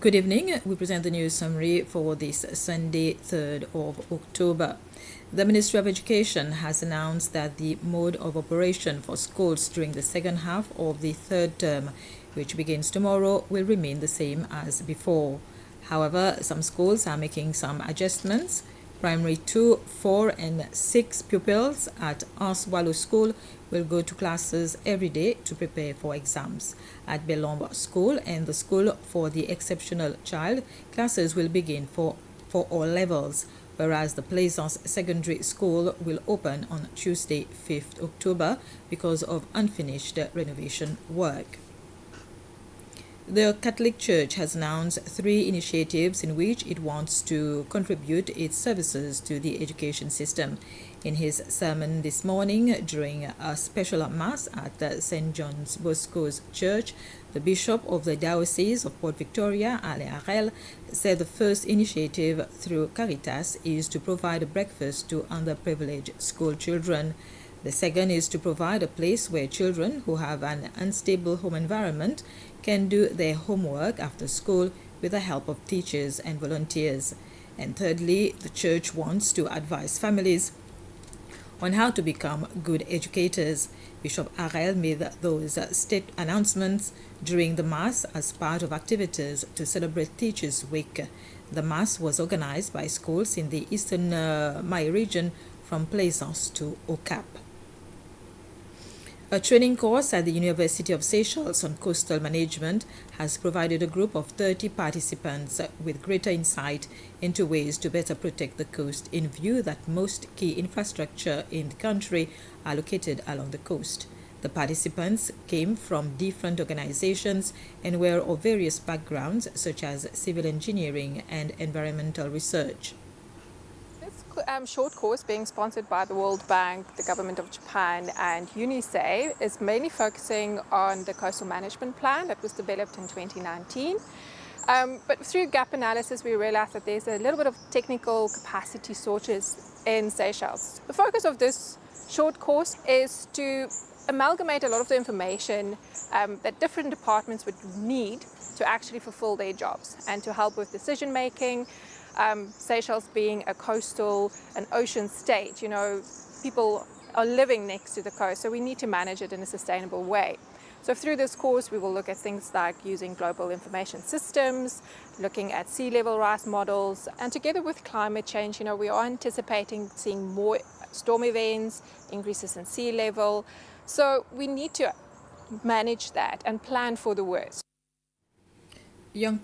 Good evening. We present the news summary for this Sunday, 3rd of October. The Ministry of Education has announced that the mode of operation for schools during the second half of the third term, which begins tomorrow, will remain the same as before. However, some schools are making some adjustments. Primary 2, 4, and 6 pupils at Aswalo School will go to classes every day to prepare for exams. At Belomba School and the School for the Exceptional Child, classes will begin for all levels, whereas the Plaisance Secondary School will open on Tuesday, 5th October because of unfinished renovation work. The Catholic Church has announced 3 initiatives in which it wants to contribute its services to the education system. In his sermon this morning during a special Mass at St. John's Bosco's Church, the Bishop of the Diocese of Port Victoria, Ale Arel, said the first initiative through Caritas is to provide a breakfast to underprivileged school children. The second is to provide a place where children who have an unstable home environment can do their homework after school with the help of teachers and volunteers. And thirdly, the Church wants to advise families on how to become good educators. Bishop Arel made those state announcements during the Mass as part of activities to celebrate Teachers' Week. The Mass was organized by schools in the Eastern Mai region from Plaisance to Okap. A training course at the University of Seychelles on coastal management has provided a group of 30 participants with greater insight into ways to better protect the coast in view that most key infrastructure in the country are located along the coast. The participants came from different organizations and were of various backgrounds such as civil engineering and environmental research. Short course being sponsored by the World Bank, the Government of Japan and UNICEF is mainly focusing on the coastal management plan that was developed in 2019. But through gap analysis we realized that there's a little bit of technical capacity shortage in Seychelles. The focus of this short course is to amalgamate a lot of the information that different departments would need to actually fulfill their jobs and to help with decision making. Seychelles being a coastal and ocean state, people are living next to the coast, so we need to manage it in a sustainable way. So through this course we will look at things like using global information systems, looking at sea level rise models, and together with climate change, we are anticipating seeing more storm events, increases in sea level, so we need to manage that and plan for the worst. Young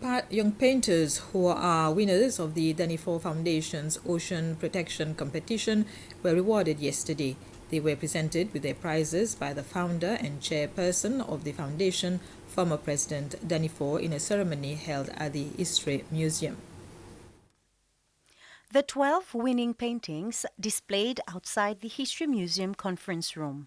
painters who are winners of the Danifort Foundation's Ocean Protection Competition were rewarded yesterday. They were presented with their prizes by the founder and chairperson of the foundation, former President Danifort, in a ceremony held at the History Museum. The 12 winning paintings displayed outside the History Museum conference room.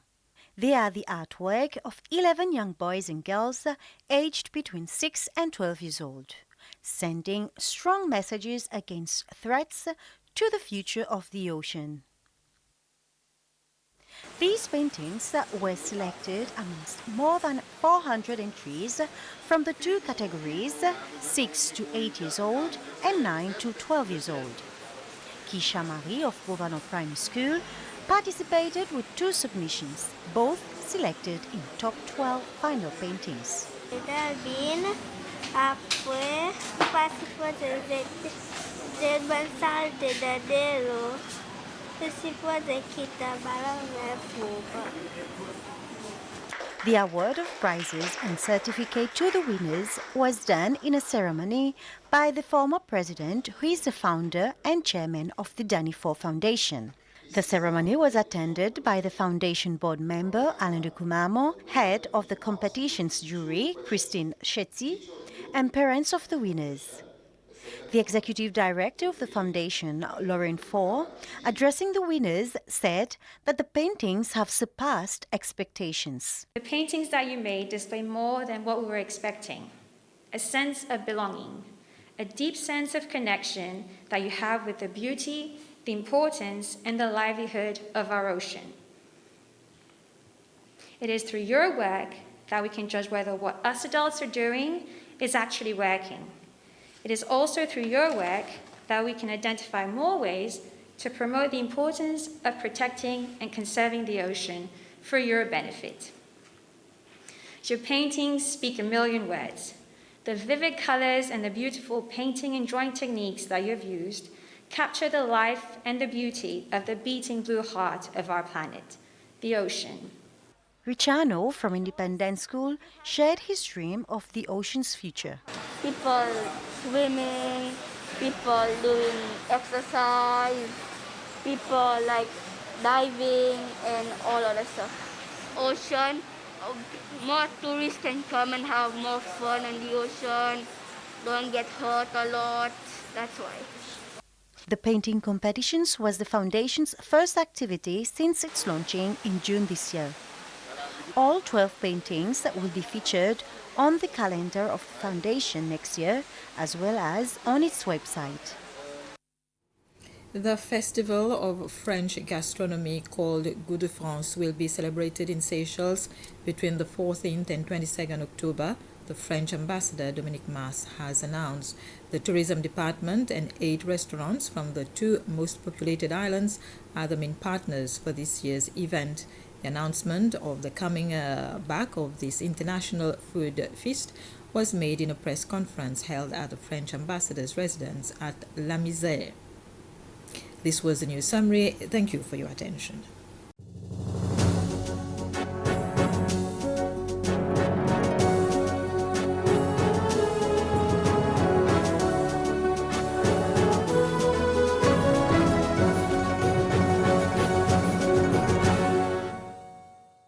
They are the artwork of 11 young boys and girls aged between 6 and 12 years old, sending strong messages against threats to the future of the ocean. These paintings were selected amongst more than 400 entries from the 2 categories, 6 to 8 years old and 9 to 12 years old. Kisha Marie of Rovano Primary School participated with 2 submissions, both selected in top 12 final paintings. The award of prizes and certificate to the winners was done in a ceremony by the former president, who is the founder and chairman of the Danifort Foundation. The ceremony was attended by the foundation board member Alain de Kumamo, head of the competition's jury Christine Chetzi, and parents of the winners. The executive director of the foundation, Lauren Faure, addressing the winners, said that the paintings have surpassed expectations. The paintings that you made display more than what we were expecting. A sense of belonging, a deep sense of connection that you have with the beauty, the importance, and the livelihood of our ocean. It is through your work that we can judge whether what us adults are doing is actually working. It is also through your work that we can identify more ways to promote the importance of protecting and conserving the ocean for your benefit. Your paintings speak a million words. The vivid colors and the beautiful painting and drawing techniques that you have used capture the life and the beauty of the beating blue heart of our planet, the ocean. Ricciano from Independent School shared his dream of the ocean's future. People swimming, people doing exercise, people like diving and all other stuff. Ocean, more tourists can come and have more fun in the ocean, don't get hurt a lot, that's why. The painting competitions was the foundation's first activity since its launching in June this year. All 12 paintings will be featured on the calendar of the foundation next year, as well as on its website. The Festival of French Gastronomy called Goût de France will be celebrated in Seychelles between the 14th and 22nd October, the French ambassador Dominique Mas has announced. The tourism department and 8 restaurants from the 2 most populated islands are the main partners for this year's event. The announcement of the coming back of this international food feast was made in a press conference held at the French ambassador's residence at La Misère. This was the news summary. Thank you for your attention.